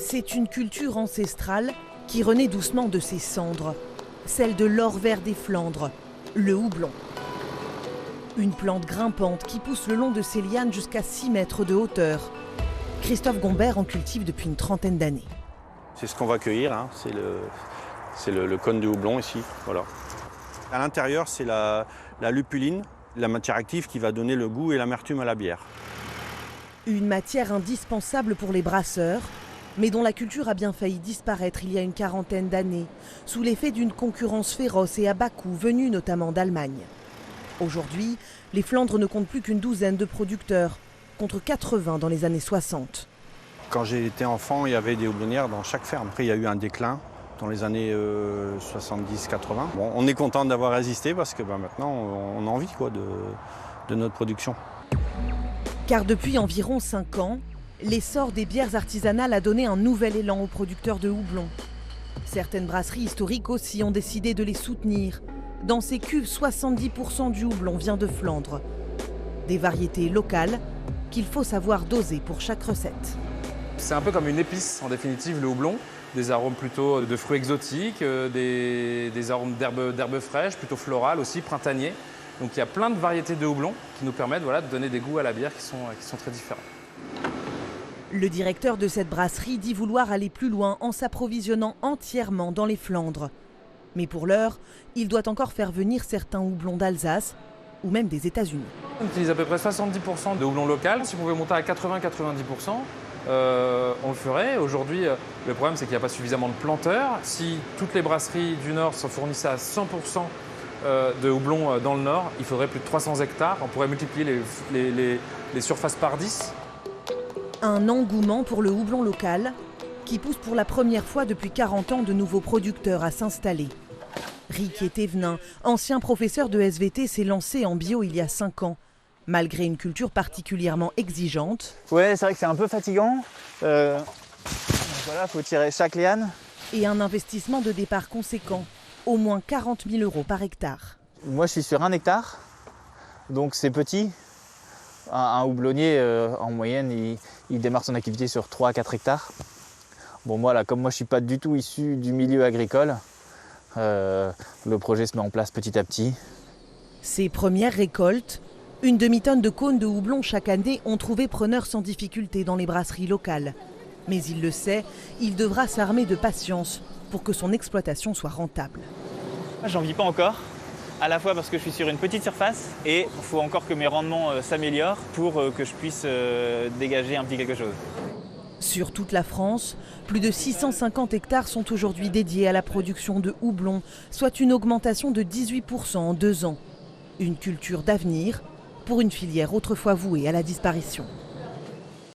C'est une culture ancestrale qui renaît doucement de ses cendres, celle de l'or vert des Flandres, le houblon. Une plante grimpante qui pousse le long de ses lianes jusqu'à 6 mètres de hauteur. Christophe Gombert en cultive depuis une trentaine d'années. C'est ce qu'on va cueillir, hein. C'est le cône de houblon ici. Voilà. À l'intérieur, c'est la lupuline, la matière active qui va donner le goût et l'amertume à la bière. Une matière indispensable pour les brasseurs, mais dont la culture a bien failli disparaître il y a une quarantaine d'années, sous l'effet d'une concurrence féroce et à bas coût venue notamment d'Allemagne. Aujourd'hui, les Flandres ne comptent plus qu'une douzaine de producteurs, contre 80 dans les années 60. Quand j'ai été enfant, il y avait des houblonnières dans chaque ferme. Après, il y a eu un déclin dans les années 70-80. Bon, on est content d'avoir résisté parce que maintenant, on a envie de notre production. Car depuis environ 5 ans, l'essor des bières artisanales a donné un nouvel élan aux producteurs de houblon. Certaines brasseries historiques aussi ont décidé de les soutenir. Dans ces cuves, 70% du houblon vient de Flandre. Des variétés locales qu'il faut savoir doser pour chaque recette. C'est un peu comme une épice en définitive, le houblon. Des arômes plutôt de fruits exotiques, des arômes d'herbes fraîches, plutôt florales aussi, printaniers. Donc il y a plein de variétés de houblon qui nous permettent de donner des goûts à la bière qui sont très différents. Le directeur de cette brasserie dit vouloir aller plus loin en s'approvisionnant entièrement dans les Flandres. Mais pour l'heure, il doit encore faire venir certains houblons d'Alsace ou même des États-Unis. On utilise à peu près 70% de houblon local. Si on pouvait monter à 80-90%, on le ferait. Aujourd'hui, le problème, c'est qu'il n'y a pas suffisamment de planteurs. Si toutes les brasseries du Nord se fournissaient à 100% de houblon dans le Nord, il faudrait plus de 300 hectares. On pourrait multiplier les surfaces par 10. Un engouement pour le houblon local qui pousse pour la première fois depuis 40 ans de nouveaux producteurs à s'installer. Riquier Thévenin, ancien professeur de SVT, s'est lancé en bio il y a 5 ans. Malgré une culture particulièrement exigeante. Ouais, c'est vrai que c'est un peu fatigant. Voilà, faut tirer chaque liane. Et un investissement de départ conséquent, au moins 40 000 € par hectare. Moi, je suis sur 1 hectare, donc c'est petit. Un houblonnier, en moyenne, il démarre son activité sur 3 à 4 hectares. Bon, moi, là, comme moi, je ne suis pas du tout issu du milieu agricole, le projet se met en place petit à petit. Ses premières récoltes, une demi-tonne de cônes de houblon chaque année, ont trouvé preneur sans difficulté dans les brasseries locales. Mais il le sait, il devra s'armer de patience pour que son exploitation soit rentable. J'en vis pas encore, à la fois parce que je suis sur une petite surface et il faut encore que mes rendements s'améliorent pour que je puisse dégager un petit quelque chose. Sur toute la France, plus de 650 hectares sont aujourd'hui dédiés à la production de houblon, soit une augmentation de 18% en 2 ans. Une culture d'avenir pour une filière autrefois vouée à la disparition.